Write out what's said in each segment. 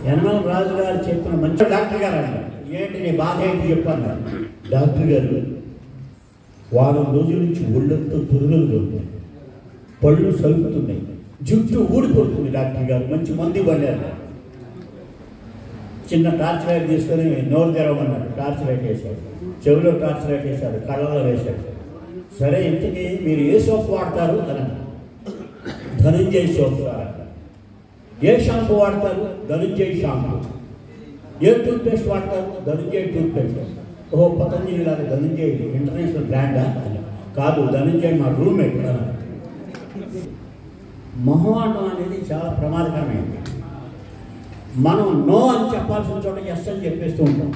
యనమల రాజు గారు చెప్పిన మంచి డాక్టర్ గారు అన్నారు, ఏంటి నీ బాధ ఏంటి చెప్పాను. డాక్టర్ గారు, వారం రోజుల నుంచి ఒళ్ళంతా పురుగులుగా ఉన్నాయి, పళ్ళు సలుపుతున్నాయి, జుట్టు ఊడిపోతుంది డాక్టర్ గారు, మంచి మంది పడ్డారు. చిన్న టార్చ్ లైట్ తీసుకొని నోరు తెరవమన్నాడు. టార్చ్ లైట్ వేశాడు, చెవిలో టార్చ్ లైట్ వేశాడు, కళ్ళలో వేశాడు. సరే, ఇంటికి మీరు ఏ సోప్ వాడతారు అని. Dhananjay soap sir. ఏ షాంపూ వాడతారు? ధనంజయ్ షాంపూ. ఏ టూత్పేస్ట్ వాడతారు? ధనంజయ్ టూత్పేస్ట్. ఓహో, పతంజలి లాగా ధనంజయ్ ఇంటర్నేషనల్ బ్రాండా అని. కాదు, ధనంజయ్ మా రూమ్మేట్ అన్నారు. మొహమాటం అనేది చాలా ప్రమాదకరమైంది. మనం నో అని చెప్పాల్సిన చోట ఎస్ అని చెప్పేస్తూ ఉంటాం.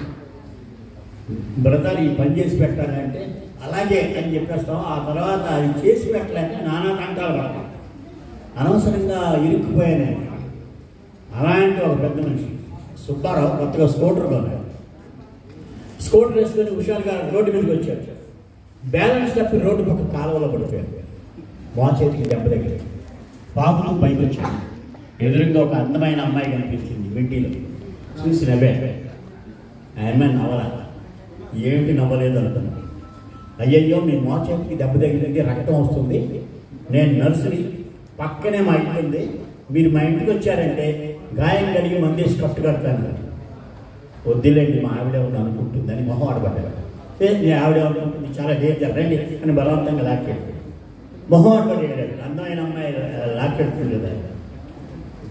బ్రదర్ ఈ పని చేసి పెట్టాలంటే అలాగే అని చెప్పేస్తాం. ఆ తర్వాత అది చేసి పెట్టాలంటే నానా కంటాలు పడతాం. అనవసరంగా ఇరుక్కుపోయాను. అలాంటి ఒక పెద్ద మనిషి సుబ్బారావు కొత్తగా స్కూటర్ కొన్నాడు. స్కూటర్ వేసుకొని హుషారుగా రోడ్డు మీదకి వచ్చాడు. బ్యాలెన్స్ తప్పి రోడ్డు పక్క కాలువలో పడిపోయాడు. మా చేతికి దెబ్బ దగ్గర పాపం పైకి వచ్చాడు. ఎదురుగా ఒక అందమైన అమ్మాయి కనిపించింది మిడ్డీలో. చూసి నవ్వే. ఆ అమ్మాయి నవ్వలా. ఏమిటి నవ్వలేదు అనుకున్నాను. అయ్యయ్యో, మీ మా చేతికి దెబ్బ తగిలింది, రక్తం వస్తుంది, నేను నర్సుని, పక్కనే మా ఇంటి ఉంది, మీరు మా ఇంటికి వచ్చారంటే గాయం కలిగి మందేసి కట్టు కడతాను. వద్దులేండి, మా ఆవిడ ఉంది అనుకుంటుంది అని మొహం ఆడబడ్డాడు. మీ ఆవిడ అనుకుంటుంది, చాలా డేంజర్, రండి అని బలవంతంగా లాక్కెళ్ళాడు. మొహం ఆడబడ్డాడు. అందమైన అమ్మాయి లాక్కెడుతుంది కదా.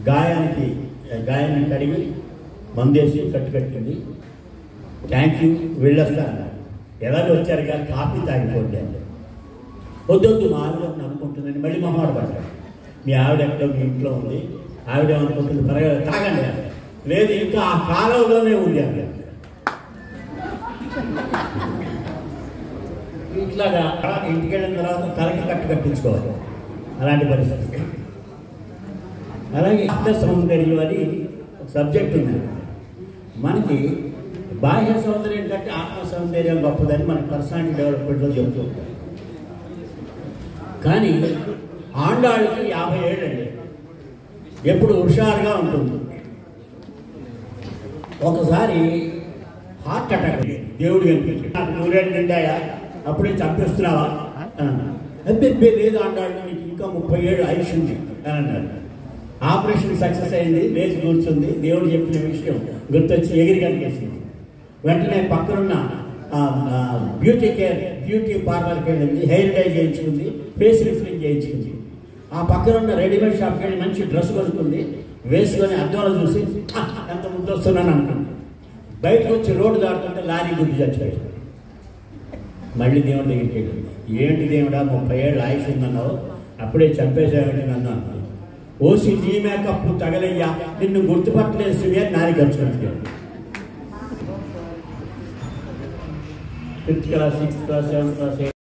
గాయాన్ని కడిగి మందేసి కట్టు కట్టింది. థ్యాంక్ యూ, వెళ్ళొస్తాను. ఎలాగో వచ్చారు కానీ కాఫీ తాగిపోండి అంటే. వద్దొద్దు, మా ఆవిడ అనుకుంటుందని మళ్ళీ మొహమాట పడ్డాడు. మీ ఆవిడ ఎక్కడో మీ ఇంట్లో ఉంది, ఆవిడ అనుకుంటుంది, త్వరగా తాగండి. లేదు, ఇంకా ఆ కాలంలోనే ఉంది ఆవిడ. ఇట్లాగా ఇంటికి వెళ్ళిన తర్వాత తలకి కట్టు కట్టించుకోవాలి. అలాంటి పరిస్థితి. అలాగే ఆత్మ సౌందర్యం అని సబ్జెక్ట్ ఉంది మనకి. బాహ్య సౌందర్యం కంటే ఆత్మ సౌందర్యం గొప్పదని మన పర్సనాలిటీ డెవలప్మెంట్లో చెబుతూ ఉంటాం. కానీ ఆండాళ్ళకి 50 ఏళ్ళండి, ఎప్పుడు హుషారుగా ఉంటుంది. ఒకసారి హార్ట్ అటాక్ దేవుడు కనిపించి, నాకు 100 నిండాయా, అప్పుడే చంపేస్తున్నావా అని. అబ్బే లేదు ఆండాళ్ళు, నీకు ఇంకా 30 ఏళ్ళు ఆయుష్ ఉంది అని అన్నాడు. ఆపరేషన్ సక్సెస్ అయింది, లేచి కూర్చుంది. దేవుడు చెప్పిన విషయం గుర్తొచ్చి ఎగిరి కనిపిస్తుంది. వెంటనే పక్కనున్న బ్యూటీ పార్లర్కి వెళ్ళింది, హెయిర్ డై చేయించుకుంది, ఫేస్ లిఫ్టింగ్ చేయించుకుంది. ఆ పక్కనున్న రెడీమేడ్ షాప్కి వెళ్ళి మంచి డ్రెస్ కొనుక్కుంది, వేసుకొని అద్దంలో చూసి ఎంత ముందు వస్తున్నాను అనుకుంది. బయటకు వచ్చి రోడ్డు దాటుతుంటే లారీ గుద్ది చచ్చిపోయాడు. మళ్ళీ దేవుడి దగ్గరికి వెళ్ళింది. ఏంటి దేవుడా, 30 ఏళ్ళు ఆయుష్ ఉందన్నావు, అప్పుడే చంపేసావంటే నన్ను అన్నాను. ఓసి నీ మేకప్ తగలయ్యా, నిన్ను గుర్తుపట్టలేదు అని నాని ఖర్చు. 5th class, 6th class, 7th class